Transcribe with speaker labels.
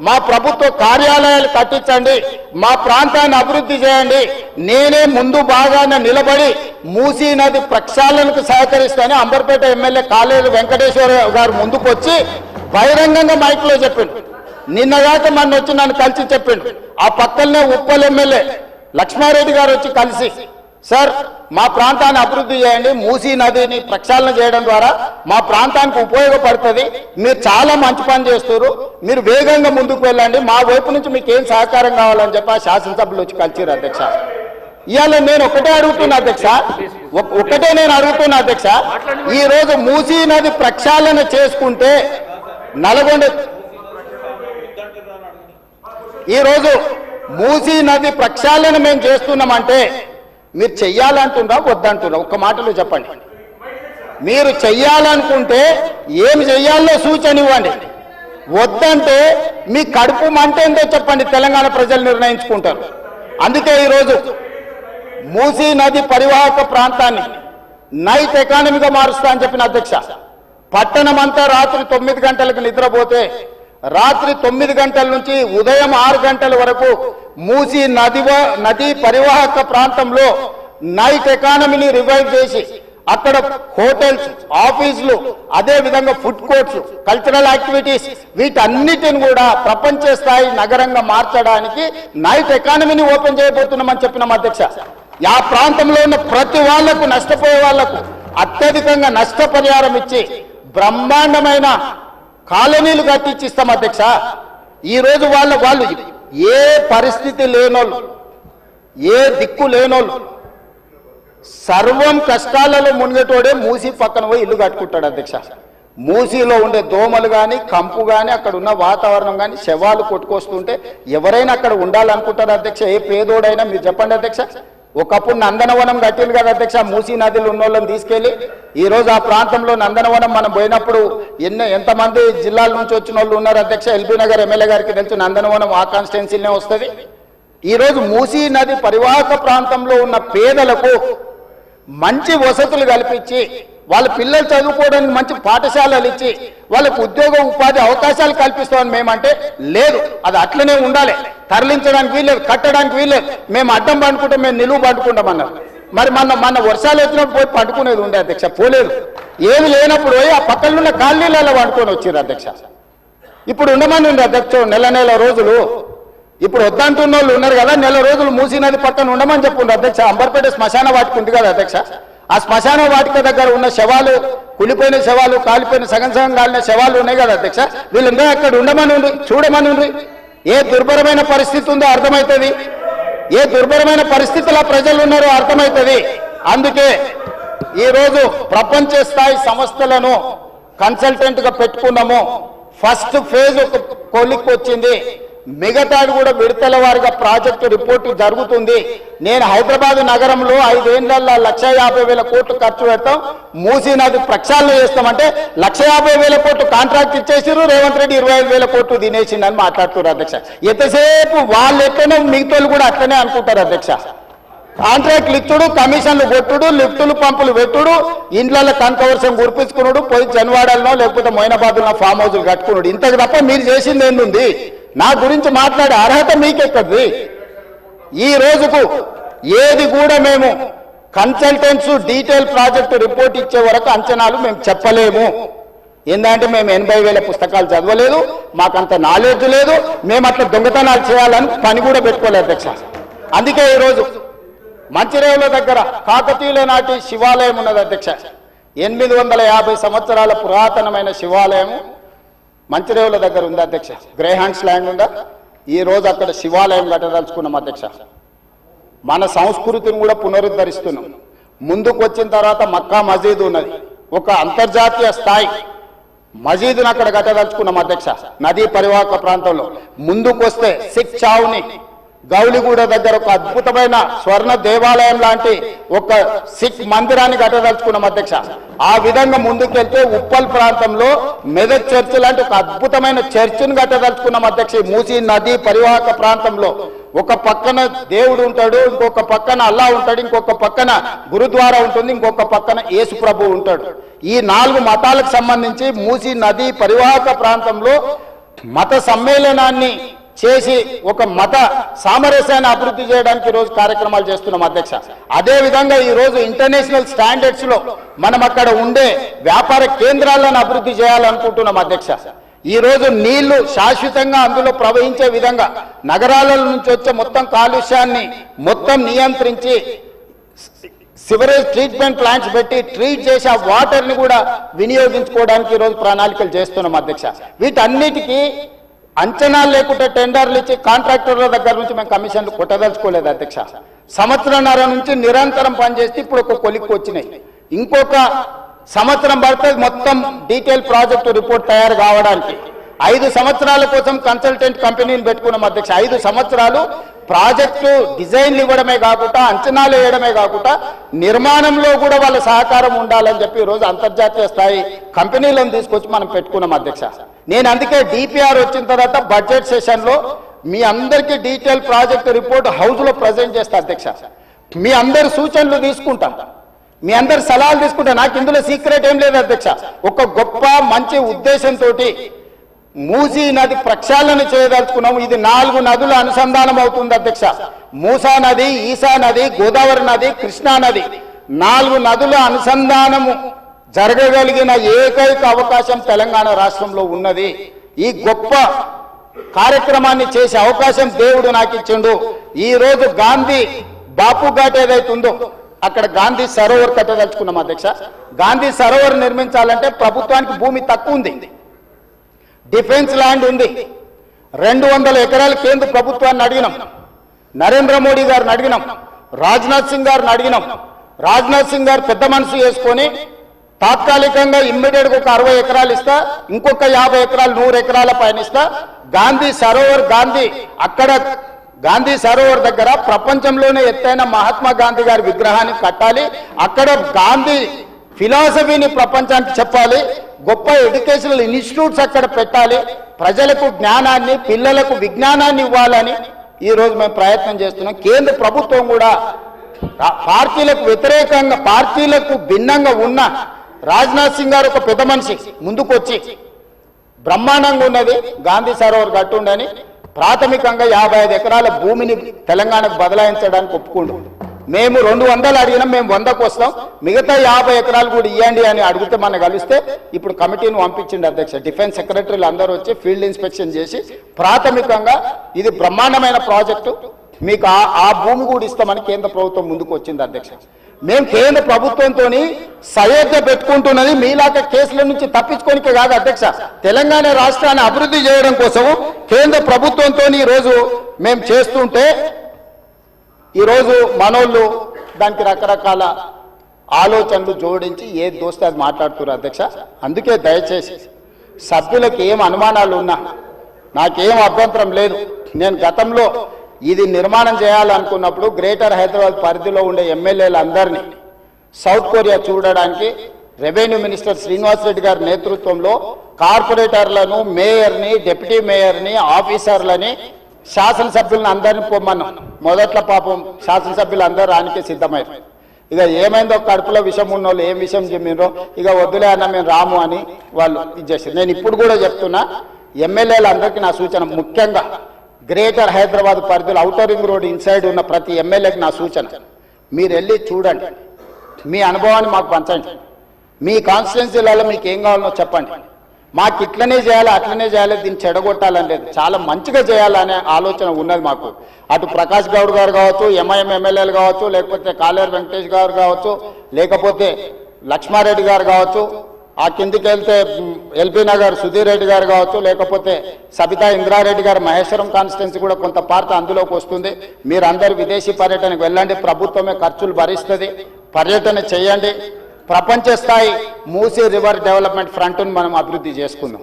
Speaker 1: మా ప్రభుత్వ కార్యాలయాలు కట్టించండి, మా ప్రాంతాన్ని అభివృద్ధి చేయండి, నేనే ముందు భాగాన నిలబడి మూసీ నది ప్రక్షాళనకు సహకరిస్తానని అంబర్పేట ఎమ్మెల్యే కాలేరు వెంకటేశ్వర గారు ముందుకు వచ్చి బహిరంగంగా మైక్లో చెప్పిండు. నిన్నగాక మొన్న వచ్చి నన్ను కలిసి చెప్పిండు. ఆ పక్కనే ఉప్పల్ ఎమ్మెల్యే లక్ష్మారెడ్డి గారు వచ్చి కలిసి, సార్ మా ప్రాంతాన్ని అభివృద్ధి చేయండి, మూసీ నదిని ప్రక్షాళన చేయడం ద్వారా మా ప్రాంతానికి ఉపయోగపడుతుంది, మీరు చాలా మంచి పని చేస్తారు, మీరు వేగంగా ముందుకు వెళ్ళండి, మా వైపు నుంచి మీకు ఏం సహకారం కావాలని చెప్పి ఆ శాసనసభ్యులు వచ్చి కలిసిరు అధ్యక్ష. ఇవాళ నేను ఒకటే అడుగుతున్నా అధ్యక్ష, ఈ రోజు మూసీ నది ప్రక్షాళన చేసుకుంటే నల్గొండ, ఈరోజు మూసీ నది ప్రక్షాళన మేము చేస్తున్నామంటే మీరు చెయ్యాలంటున్నా వద్దంటున్నా? ఒక్క మాటలో చెప్పండి. మీరు చెయ్యాలనుకుంటే ఏమి చెయ్యాలో సూచన ఇవ్వండి, వద్దంటే మీ కడుపు మంట ఏంటో చెప్పండి, తెలంగాణ ప్రజలు నిర్ణయించుకుంటారు. అందుకే ఈరోజు మూసీ నది పరివాహక ప్రాంతాన్ని నైట్ ఎకానమీగా మారుస్తా అని చెప్పిన అధ్యక్ష. పట్టణం అంతా రాత్రి 9 గంటలకు నిద్రపోతే రాత్రి 9 గంటల నుంచి ఉదయం 6 గంటల వరకు మూసీ నది పరివాహక ప్రాంతంలో నైట్ ఎకానమీని రివైవ్ చేసి అక్కడ హోటల్స్, ఆఫీసులు, అదే విధంగా ఫుడ్ కోర్ట్స్, కల్చరల్ యాక్టివిటీస్ వీటన్నిటిని కూడా ప్రపంచ స్థాయి నగరంగా మార్చడానికి నైట్ ఎకానమీని ఓపెన్ చేయబోతున్నామని చెప్పినాం అధ్యక్ష. ఆ ప్రాంతంలో ఉన్న ప్రతి వాళ్లకు, నష్టపోయే వాళ్లకు అత్యధికంగా నష్టపరిహారం ఇచ్చి బ్రహ్మాండమైన కాలనీలు కట్టించిస్తాం అధ్యక్ష. ఈరోజు వాళ్ళు ఏ పరిస్థితి లేనోళ్ళు, ఏ దిక్కు లేనోళ్ళు, సర్వం కష్టాలలో మునిగేటోడే మూసీ పక్కన పోయి ఇల్లు కట్టుకుంటాడు అధ్యక్ష. మూసీలో ఉండే దోమలు కానీ, కంపు కానీ, అక్కడ ఉన్న వాతావరణం కానీ, శవాలు కొట్టుకొస్తుంటే ఎవరైనా అక్కడ ఉండాలనుకుంటారు అధ్యక్ష. ఏ పేదోడైనా మీరు చెప్పండి అధ్యక్ష. ఒకప్పుడు నందనవనం కట్టింది కదా అధ్యక్ష, మూసీ నదిలో ఉన్న వాళ్ళని తీసుకెళ్లి. ఈరోజు ఆ ప్రాంతంలో నందనవనం మనం పోయినప్పుడు ఎంతమంది జిల్లాల నుంచి వచ్చిన వాళ్ళు ఉన్నారు అధ్యక్ష. ఎల్బీ నగర్ ఎమ్మెల్యే గారికి తెలుసు, నందనవనం ఆ కాన్స్టిట్యున్సీనే వస్తుంది. ఈరోజు మూసీ నది పరివాహక ప్రాంతంలో ఉన్న పేదలకు మంచి వసతులు కల్పించి, వాళ్ళ పిల్లలు చదువుకోవడానికి మంచి పాఠశాలలు ఇచ్చి, వాళ్ళకు ఉద్యోగ ఉపాధి అవకాశాలు కల్పిస్తామని మేమంటే లేదు, అది అట్లనే ఉండాలి, తరలించడానికి వీల్లేదు, కట్టడానికి వీల్లేదు, మేము అడ్డం పండుకుంటాం, మేము నిలువు పండుకుంటామన్నారు. మరి మన వర్షాలు వచ్చినప్పుడు పోయి పండుకునేది ఉండే అధ్యక్ష, పోలేదు. ఏమి లేనప్పుడు పోయి ఆ పక్కన ఉన్న కాలనీలలో పండుకొని వచ్చారు అధ్యక్ష. ఇప్పుడు ఉండమని ఉంది అధ్యక్ష నెల రోజులు. ఇప్పుడు వద్దంటున్న వాళ్ళు ఉన్నారు కదా, నెల రోజులు మూసీ నది పక్కన ఉండమని చెప్పుండ్రు అధ్యక్ష. అంబర్పేట శ్మశాన వాటిక ఉంది కదా అధ్యక్ష, ఆ శ్మశాన వాటిక దగ్గర ఉన్న శవాలు, కులిపోయిన శవాలు, కాలిపోయిన సగం కాలిన శవాలు ఉన్నాయి కదా అధ్యక్ష, వీళ్ళందరూ అక్కడ ఉండమని ఉండ్రి, చూడమని ఉండ్రి. ఏ దుర్భరమైన పరిస్థితి ఉందో అర్థమవుతుంది, ఏ దుర్భరమైన పరిస్థితుల్లో ప్రజలు ఉన్నారో అర్థమవుతుంది. అందుకే ఈరోజు ప్రపంచ స్థాయి సంస్థలను కన్సల్టెంట్ గా పెట్టుకున్నాము. ఫస్ట్ ఫేజ్ ఒక కొలిక్కి వచ్చింది, మిగతాది కూడా విడతల వారిగా ప్రాజెక్టు రిపోర్టు జరుగుతుంది. నేను హైదరాబాద్ నగరంలో 5 ఏళ్లలో 1,50,000 కోట్లు ఖర్చు పెడతాం, మూసీ నది ప్రక్షాళన చేస్తామంటే 1,50,000 కోట్లు కాంట్రాక్ట్ ఇచ్చేసారు, రేవంత్ రెడ్డి 25,000 కోట్లు తినేసిండని మాట్లాడుతున్నారు అధ్యక్ష. ఎంతసేపు వాళ్ళు ఎట్లనో మిగతాలు కూడా అట్లనే అనుకుంటారు అధ్యక్ష. కాంట్రాక్ట్లు ఇచ్చుడు, కమిషన్లు కొట్టుడు, లిఫ్టులు పంపులు పెట్టుడు, ఇండ్లలో కనకవర్షం గురిపించుకున్నాడు, పోయి జన్వాడల్లో లేకపోతే మొయినాబాద్లో ఫామ్ హౌజులు కట్టుకున్నాడు. ఇంతకు తప్ప మీరు చేసింది ఏంది? నా గురించి మాట్లాడే అర్హత మీకెక్కడిది? ఈ రోజుకు ఏది కూడా మేము కన్సల్టెంట్స్ డీటెయిల్ ప్రాజెక్టు రిపోర్ట్ ఇచ్చే వరకు అంచనాలు మేము చెప్పలేము. ఏంటంటే మేము 80,000 పుస్తకాలు చదవలేదు, మాకంత నాలెడ్జ్ లేదు, మేము అట్లా దొంగతనాలు చేయాలని పని కూడా పెట్టుకోలేదు అధ్యక్ష. అందుకే ఈరోజు మంచిరేవుల దగ్గర కాకతీయుల నాటి శివాలయం ఉన్నది అధ్యక్ష. 850 సంవత్సరాల పురాతనమైన శివాలయం మంచిరేవుల దగ్గర ఉంది అధ్యక్ష. గ్రేహాండ్స్ ల్యాండ్ ఉందా, ఈ రోజు అక్కడ శివాలయం కట్టదలుచుకున్నాం అధ్యక్ష. మన సంస్కృతిని కూడా పునరుద్ధరిస్తున్నాం. ముందుకు వచ్చిన తర్వాత మక్కా మసీదు ఉన్నది, ఒక అంతర్జాతీయ స్థాయి మసీదును అక్కడ కట్టదలుచుకున్నాం అధ్యక్ష. నదీ పరివాహక ప్రాంతంలో ముందుకు వస్తే సిక్ చావుని గౌలిగూడ దగ్గర ఒక అద్భుతమైన స్వర్ణ దేవాలయం లాంటి ఒక సిక్ మందిరాన్ని కట్టదలుచుకున్నాం అధ్యక్ష. ఆ విధంగా ముందుకెళ్తే ఉప్పల్ ప్రాంతంలో మెదక్ చర్చ్ లాంటి ఒక అద్భుతమైన చర్చిని కట్టదలుచుకున్నాం అధ్యక్ష. మూసీ నది పరివాహక ప్రాంతంలో ఒక పక్కన దేవుడు ఉంటాడు, ఇంకొక పక్కన అల్లా ఉంటాడు, ఇంకొక పక్కన గురుద్వారా ఉంటుంది, ఇంకొక పక్కన యేసు ప్రభు ఉంటాడు. ఈ 4 మతాలకు సంబంధించి మూసీ నది పరివాహక ప్రాంతంలో మత సమ్మేళనాన్ని చేసి ఒక మత సామరస్యాన్ని అభివృద్ధి చేయడానికి ఈ రోజు కార్యక్రమాలు చేస్తున్నాం అధ్యక్ష. అదే విధంగా ఈ రోజు ఇంటర్నేషనల్ స్టాండర్డ్స్ లో మనం అక్కడ ఉండే వ్యాపార కేంద్రాలను అభివృద్ధి చేయాలనుకుంటున్నాం అధ్యక్ష. ఈ రోజు నీళ్లు శాశ్వతంగా అందులో ప్రవహించే విధంగా నగరాల నుంచి వచ్చే మొత్తం కాలుష్యాన్ని మొత్తం నియంత్రించి సివరేజ్ ట్రీట్మెంట్ ప్లాంట్స్ పెట్టి ట్రీట్ చేసి ఆ వాటర్ ని కూడా వినియోగించుకోవడానికి ఈరోజు ప్రణాళికలు చేస్తున్నాం అధ్యక్ష. వీటన్నిటికీ అంచనాలు లేకుండా టెండర్లు ఇచ్చి కాంట్రాక్టర్ల దగ్గర నుంచి మేము కమిషన్లు కొట్టదలుచుకోలేదు అధ్యక్ష. సంవత్సరంన్నర నుంచి నిరంతరం పనిచేస్తే ఇప్పుడు ఒక కొలిక్కి వచ్చినాయి. ఇంకొక సంవత్సరం పడుతుంది మొత్తం డీటెయిల్ ప్రాజెక్టు రిపోర్ట్ తయారు కావడానికి. 5 సంవత్సరాల కోసం కన్సల్టెంట్ కంపెనీని పెట్టుకున్నాం అధ్యక్ష. 5 సంవత్సరాలు ప్రాజెక్టు డిజైన్లు ఇవ్వడమే కాకుండా అంచనాలు వేయడమే కాకుండా నిర్మాణంలో కూడా వాళ్ళ సహకారం ఉండాలని చెప్పి ఈరోజు అంతర్జాతీయ స్థాయి కంపెనీలను తీసుకొచ్చి మనం పెట్టుకున్నాం అధ్యక్ష. నేను అందుకే డిపిఆర్ వచ్చిన తర్వాత బడ్జెట్ సెషన్లో మీ అందరికీ డీటెయిల్ ప్రాజెక్టు రిపోర్ట్ హౌస్లో ప్రజెంట్ చేస్తా అధ్యక్ష. మీ అందరి సూచనలు తీసుకుంటాం, మీ అందరి సలహాలు తీసుకుంటా. నాకు ఇందులో సీక్రెట్ ఏం లేదు అధ్యక్ష. ఒక గొప్ప మంచి ఉద్దేశంతో మూసీ నది ప్రక్షాళన చేయదలుచుకున్నాము. ఇది 4 నదుల అనుసంధానం అవుతుంది అధ్యక్ష. మూసా నది, ఈసా నది, గోదావరి నది, కృష్ణా నది, 4 నదుల అనుసంధానము జరగగలిగిన ఏకైక అవకాశం తెలంగాణ రాష్ట్రంలో ఉన్నది. ఈ గొప్ప కార్యక్రమాన్ని చేసే అవకాశం దేవుడు నాకు ఇచ్చిండు. ఈ రోజు గాంధీ బాపు ఘాట్ ఏదైతుందో అక్కడ గాంధీ సరోవర్ కట్టదలుచుకున్నాం అధ్యక్ష. గాంధీ సరోవర్ నిర్మించాలంటే ప్రభుత్వానికి భూమి తక్కువ ఉంది, డిఫెన్స్ ల్యాండ్ ఉంది. 200 ఎకరాలు కేంద్ర ప్రభుత్వాన్ని అడిగినాం, నరేంద్ర మోడీ గారిని అడిగినాం, రాజ్నాథ్ సింగ్ గారిని అడిగినాం. రాజ్నాథ్ సింగ్ గారు పెద్ద మనసు చేసుకొని తాత్కాలికంగా ఇమ్మీడియట్ గా ఒక 60 ఎకరాలు ఇస్తా, ఇంకొక 50 ఎకరాలు 100 ఎకరాల పైన ఇస్తా. గాంధీ సరోవర్ అక్కడ గాంధీ సరోవర్ దగ్గర ప్రపంచంలోనే ఎత్తైన మహాత్మా గాంధీ గారి విగ్రహాన్ని కట్టాలి. అక్కడ గాంధీ ఫిలాసఫీని ప్రపంచానికి చెప్పాలి. గొప్ప ఎడ్యుకేషనల్ ఇన్స్టిట్యూట్స్ అక్కడ పెట్టాలి. ప్రజలకు జ్ఞానాన్ని, పిల్లలకు విజ్ఞానాన్ని ఇవ్వాలని ఈ రోజు మేము ప్రయత్నం చేస్తున్నాం. కేంద్ర ప్రభుత్వం కూడా పార్టీలకు వ్యతిరేకంగా, పార్టీలకు భిన్నంగా ఉన్న రాజ్నాథ్ సింగ్ గారు ఒక పెద్ద మనిషి ముందుకు వచ్చి బ్రహ్మాండంగా ఉన్నది గాంధీ సరోవర్ కట్టుండని ప్రాథమికంగా 55 ఎకరాల భూమిని తెలంగాణకు బదలాయించడానికి ఒప్పుకుండు. మేము 200 అడిగినాం, మేము 100కు వస్తాం, మిగతా 50 ఎకరాలు కూడా ఇవ్వండి అని అడిగితే మనం కలిస్తే ఇప్పుడు కమిటీని పంపించింది అధ్యక్ష. డిఫెన్స్ సెక్రటరీలు అందరూ వచ్చి ఫీల్డ్ ఇన్స్పెక్షన్ చేసి ప్రాథమికంగా ఇది బ్రహ్మాండమైన ప్రాజెక్టు, మీకు ఆ భూమి కూడా ఇస్తామని కేంద్ర ప్రభుత్వం ముందుకు వచ్చింది అధ్యక్ష. మేము కేంద్ర ప్రభుత్వంతో సయోధ్య పెట్టుకుంటున్నది మీలాగా కేసుల నుంచి తప్పించుకోనికే కాదు అధ్యక్ష, తెలంగాణ రాష్ట్రాన్ని అభివృద్ధి చేయడం కోసం కేంద్ర ప్రభుత్వంతో ఈరోజు మేము చేస్తుంటే ఈరోజు మనోళ్ళు దానికి రకరకాల ఆలోచనలు జోడించి ఏది దోస్తే అది మాట్లాడుతున్నారు అధ్యక్ష. అందుకే దయచేసి సభ్యులకు ఏం అనుమానాలు ఉన్నా నాకేం అభ్యంతరం లేదు. నేను గతంలో ఇది నిర్మాణం చేయాలనుకున్నప్పుడు గ్రేటర్ హైదరాబాద్ పరిధిలో ఉండే ఎమ్మెల్యేలందరినీ సౌత్ కొరియా చూడడానికి రెవెన్యూ మినిస్టర్ శ్రీనివాస్ రెడ్డి గారి నేతృత్వంలో కార్పొరేటర్లను, మేయర్ని, డిప్యూటీ మేయర్ని, ఆఫీసర్లని, శాసనసభ్యులను అందరినీ పొమ్మన్నాం. మొదట్లో పాపం శాసనసభ్యులు అందరూ రానికే సిద్ధమయ్యారు. ఇక ఏమైందో కడుపులో విషం ఉన్న వాళ్ళు ఏం విషయం చెప్పినరో ఇక వద్దులే అన్న మేము రాము అని వాళ్ళు ఇచ్చేసారు. నేను ఇప్పుడు కూడా చెప్తున్నా, ఎమ్మెల్యేలందరికీ నా సూచన, ముఖ్యంగా గ్రేటర్ హైదరాబాద్ పరిధిలో ఔటర్ రింగ్ రోడ్ ఇన్సైడ్ ఉన్న ప్రతి ఎమ్మెల్యేకి నా సూచన, మీరు వెళ్ళి చూడండి, మీ అనుభవాన్ని మాకు పంచండి, మీ కాన్స్టిట్యున్సీలలో మీకు ఏం కావాలో చెప్పండి. మాకు ఇట్లనే చేయాలి, అట్లనే చేయాలి, దీన్ని చెడగొట్టాలని లేదు, చాలా మంచిగా చేయాలనే ఆలోచన ఉన్నది మాకు. అటు ప్రకాష్ గౌడ్ గారు కావచ్చు, ఎంఐఎం ఎమ్మెల్యేలు కావచ్చు, లేకపోతే కాలేరు వెంకటేష్ గారు కావచ్చు, లేకపోతే లక్ష్మారెడ్డి గారు కావచ్చు, ఆ కిందికి వెళ్తే ఎల్బీ నగర్ సుధీర్ రెడ్డి గారు కావచ్చు, లేకపోతే సబితా ఇంద్రారెడ్డి గారు మహేశ్వరం కాన్స్టిట్యున్సీ కూడా కొంత పార్ట్ అందులోకి వస్తుంది. మీరందరూ విదేశీ పర్యటనకు వెళ్ళండి, ప్రభుత్వమే ఖర్చులు భరిస్తుంది, పర్యటన చేయండి. ప్రపంచ స్థాయి మూసీ రివర్ డెవలప్మెంట్ ఫ్రంట్ను మనం అభివృద్ధి చేసుకుందాం.